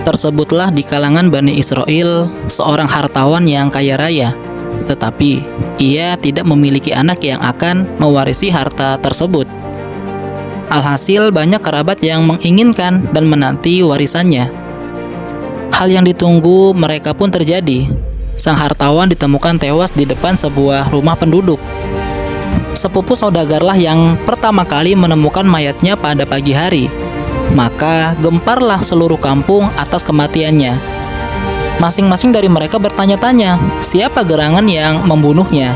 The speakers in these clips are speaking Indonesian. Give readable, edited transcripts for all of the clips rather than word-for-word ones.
tersebutlah di kalangan Bani Israel seorang hartawan yang kaya raya, tetapi ia tidak memiliki anak yang akan mewarisi harta tersebut. Alhasil banyak kerabat yang menginginkan dan menanti warisannya. Hal yang ditunggu mereka pun terjadi. Sang hartawan ditemukan tewas di depan sebuah rumah penduduk. Sepupu saudagarlah yang pertama kali menemukan mayatnya pada pagi hari. Maka gemparlah seluruh kampung atas kematiannya. Masing-masing dari mereka bertanya-tanya, siapa gerangan yang membunuhnya?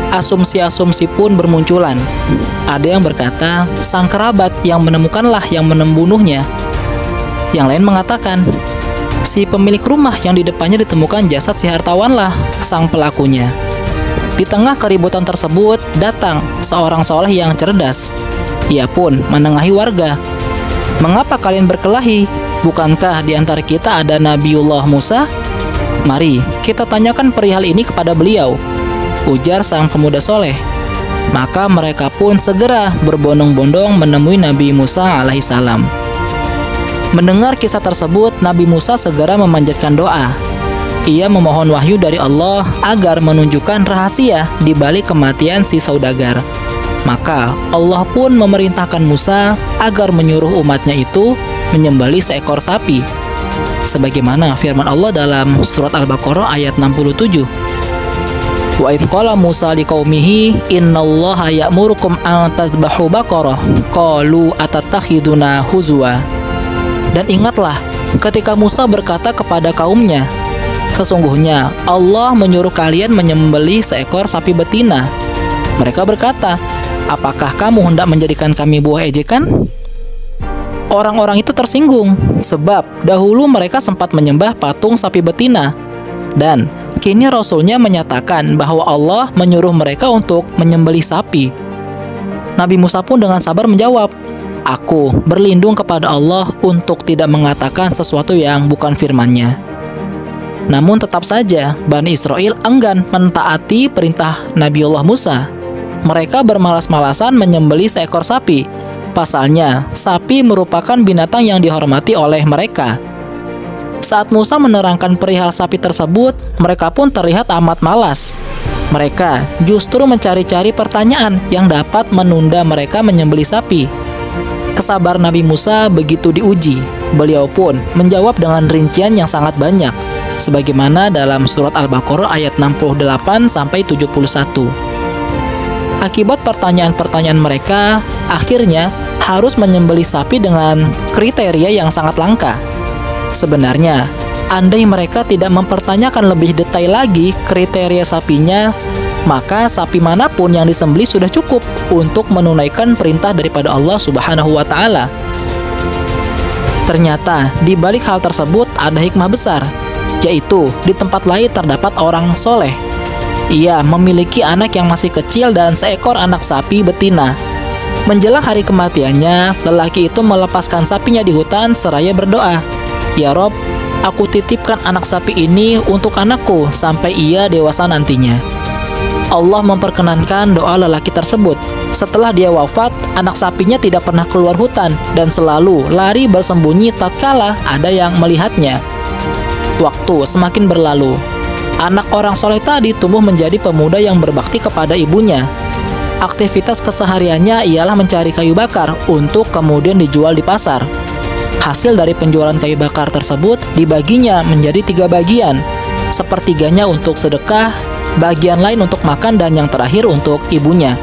Asumsi-asumsi pun bermunculan. Ada yang berkata, sang kerabat yang menemukanlah yang membunuhnya. Yang lain mengatakan, si pemilik rumah yang di depannya ditemukan jasad si hartawanlah sang pelakunya. Di tengah keributan tersebut, datang seorang soleh yang cerdas. Ia pun menengahi warga. Mengapa kalian berkelahi? Bukankah di antara kita ada Nabiullah Musa? Mari kita tanyakan perihal ini kepada beliau, ujar sang pemuda soleh. Maka mereka pun segera berbondong-bondong menemui Nabi Musa alaihissalam. Mendengar kisah tersebut, Nabi Musa segera memanjatkan doa. Ia memohon wahyu dari Allah agar menunjukkan rahasia di balik kematian si saudagar. Maka Allah pun memerintahkan Musa agar menyuruh umatnya itu menyembelih seekor sapi. Sebagaimana firman Allah dalam surat Al-Baqarah ayat 67. Wa idh qala Musa liqaumihi innallaha ya'murukum an tadhbahu baqarah qalu atatakhiduna huzwa. Dan ingatlah ketika Musa berkata kepada kaumnya, sesungguhnya Allah menyuruh kalian menyembelih seekor sapi betina. Mereka berkata, apakah kamu hendak menjadikan kami buah ejekan? Orang-orang itu tersinggung, sebab dahulu mereka sempat menyembah patung sapi betina. Dan kini Rasulnya menyatakan bahwa Allah menyuruh mereka untuk menyembelih sapi. Nabi Musa pun dengan sabar menjawab, aku berlindung kepada Allah untuk tidak mengatakan sesuatu yang bukan firman-Nya. Namun tetap saja Bani Israel enggan mentaati perintah Nabiullah Musa. Mereka bermalas-malasan menyembelih seekor sapi. Pasalnya, sapi merupakan binatang yang dihormati oleh mereka. Saat Musa menerangkan perihal sapi tersebut, mereka pun terlihat amat malas. Mereka justru mencari-cari pertanyaan yang dapat menunda mereka menyembelih sapi. Kesabaran Nabi Musa begitu diuji. Beliau pun menjawab dengan rincian yang sangat banyak, sebagaimana dalam surat Al-Baqarah ayat 68-71. Akibat pertanyaan-pertanyaan mereka, akhirnya harus menyembelih sapi dengan kriteria yang sangat langka. Sebenarnya, andai mereka tidak mempertanyakan lebih detail lagi kriteria sapinya, maka sapi manapun yang disembelih sudah cukup untuk menunaikan perintah daripada Allah Subhanahu wa Ta'ala. Ternyata, di balik hal tersebut ada hikmah besar, yaitu di tempat lain terdapat orang soleh. Ia memiliki anak yang masih kecil dan seekor anak sapi betina. Menjelang hari kematiannya, lelaki itu melepaskan sapinya di hutan seraya berdoa, ya Rob, aku titipkan anak sapi ini untuk anakku sampai ia dewasa nantinya. Allah memperkenankan doa lelaki tersebut. Setelah dia wafat, anak sapinya tidak pernah keluar hutan dan selalu lari bersembunyi tatkala ada yang melihatnya. Waktu semakin berlalu. Anak orang soleh tadi tumbuh menjadi pemuda yang berbakti kepada ibunya. Aktivitas kesehariannya ialah mencari kayu bakar untuk kemudian dijual di pasar. Hasil dari penjualan kayu bakar tersebut dibaginya menjadi 3 bagian. Sepertiganya untuk sedekah, bagian lain untuk makan, dan yang terakhir untuk ibunya.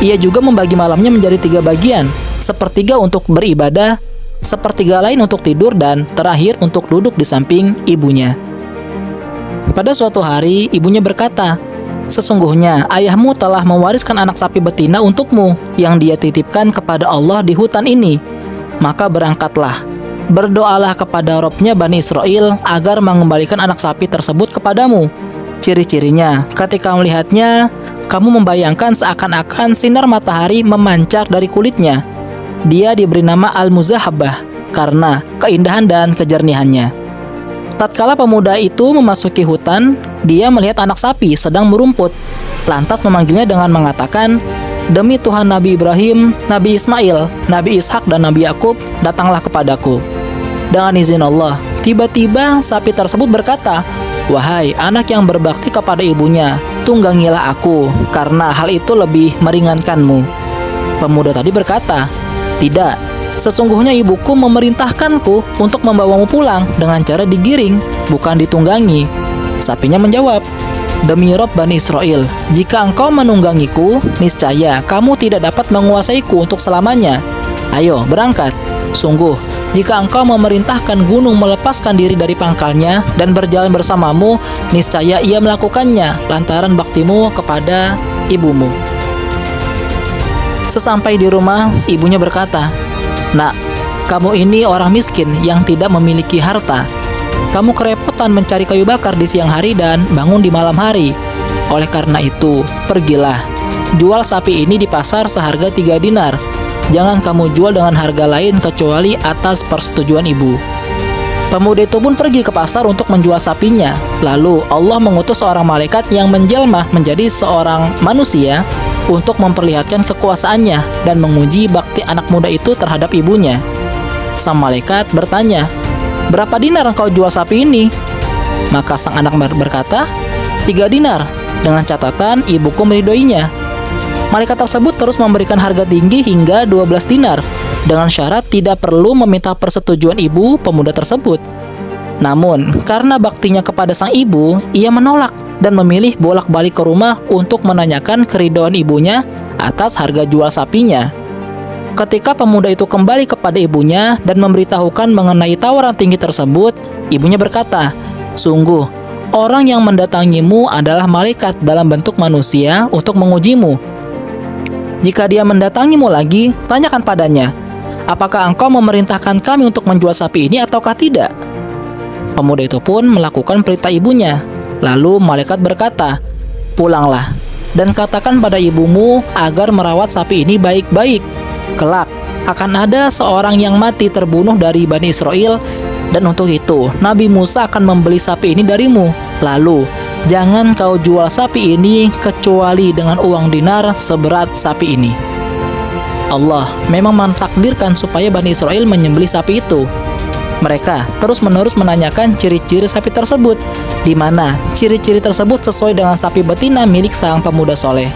Ia juga membagi malamnya menjadi 3 bagian. Sepertiga untuk beribadah, sepertiga lain untuk tidur, dan terakhir untuk duduk di samping ibunya. Pada suatu hari, ibunya berkata, sesungguhnya ayahmu telah mewariskan anak sapi betina untukmu yang dia titipkan kepada Allah di hutan ini. Maka berangkatlah, berdoalah kepada Robnya Bani Israel agar mengembalikan anak sapi tersebut kepadamu. Ciri-cirinya, ketika melihatnya, kamu membayangkan seakan-akan sinar matahari memancar dari kulitnya. Dia diberi nama Al-Muzahabah karena keindahan dan kejernihannya. Tatkala pemuda itu memasuki hutan, dia melihat anak sapi sedang merumput. Lantas memanggilnya dengan mengatakan, demi Tuhan Nabi Ibrahim, Nabi Ismail, Nabi Ishak, dan Nabi Yakub, datanglah kepadaku. Dengan izin Allah, tiba-tiba sapi tersebut berkata, "Wahai anak yang berbakti kepada ibunya, tunggangilah aku, karena hal itu lebih meringankanmu." Pemuda tadi berkata, "Tidak, sesungguhnya ibuku memerintahkanku untuk membawamu pulang dengan cara digiring, bukan ditunggangi." Sapinya menjawab, "Demi Rob Bani Israel, jika engkau menunggangiku, niscaya kamu tidak dapat menguasaiku untuk selamanya. Ayo, berangkat. Sungguh, jika engkau memerintahkan gunung melepaskan diri dari pangkalnya dan berjalan bersamamu, niscaya ia melakukannya lantaran baktimu kepada ibumu." Sesampai di rumah, ibunya berkata, "Nak, kamu ini orang miskin yang tidak memiliki harta. Kamu kerepotan mencari kayu bakar di siang hari dan bangun di malam hari. Oleh karena itu, pergilah, jual sapi ini di pasar seharga 3 dinar. Jangan kamu jual dengan harga lain kecuali atas persetujuan ibu." Pemuda itu pun pergi ke pasar untuk menjual sapinya. Lalu Allah mengutus seorang malaikat yang menjelma menjadi seorang manusia untuk memperlihatkan kekuasaannya dan menguji bakti anak muda itu terhadap ibunya. Sang malaikat bertanya, "Berapa dinar engkau jual sapi ini?" Maka sang anak berkata, 3 dinar, dengan catatan ibuku meridhoinya. Malaikat tersebut terus memberikan harga tinggi hingga 12 dinar, dengan syarat tidak perlu meminta persetujuan ibu pemuda tersebut. Namun, karena baktinya kepada sang ibu, ia menolak dan memilih bolak-balik ke rumah untuk menanyakan keridhaan ibunya atas harga jual sapinya. Ketika pemuda itu kembali kepada ibunya dan memberitahukan mengenai tawaran tinggi tersebut, ibunya berkata, "Sungguh, orang yang mendatangimu adalah malaikat dalam bentuk manusia untuk mengujimu. Jika dia mendatangimu lagi, tanyakan padanya, apakah engkau memerintahkan kami untuk menjual sapi ini ataukah tidak?" Pemuda itu pun melakukan perintah ibunya. Lalu malaikat berkata, "Pulanglah dan katakan pada ibumu agar merawat sapi ini baik-baik. Kelak akan ada seorang yang mati terbunuh dari Bani Israel, dan untuk itu Nabi Musa akan membeli sapi ini darimu. Lalu jangan kau jual sapi ini kecuali dengan uang dinar seberat sapi ini." Allah memang mentakdirkan supaya Bani Israel menyembelih sapi itu. Mereka terus-menerus menanyakan ciri-ciri sapi tersebut, di mana ciri-ciri tersebut sesuai dengan sapi betina milik sang pemuda soleh.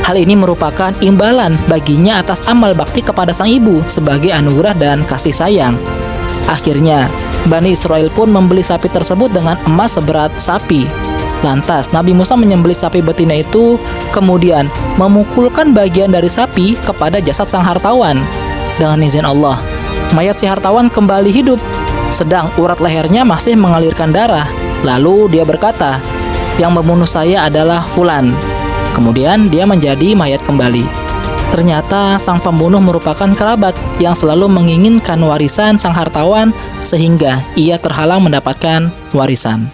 Hal ini merupakan imbalan baginya atas amal bakti kepada sang ibu sebagai anugerah dan kasih sayang. Akhirnya, Bani Israel pun membeli sapi tersebut dengan emas seberat sapi. Lantas, Nabi Musa menyembelih sapi betina itu, kemudian memukulkan bagian dari sapi kepada jasad sang hartawan. Dengan izin Allah, mayat si hartawan kembali hidup, sedang urat lehernya masih mengalirkan darah. Lalu dia berkata, "Yang membunuh saya adalah Fulan." Kemudian dia menjadi mayat kembali. Ternyata sang pembunuh merupakan kerabat yang selalu menginginkan warisan sang hartawan sehingga ia terhalang mendapatkan warisan.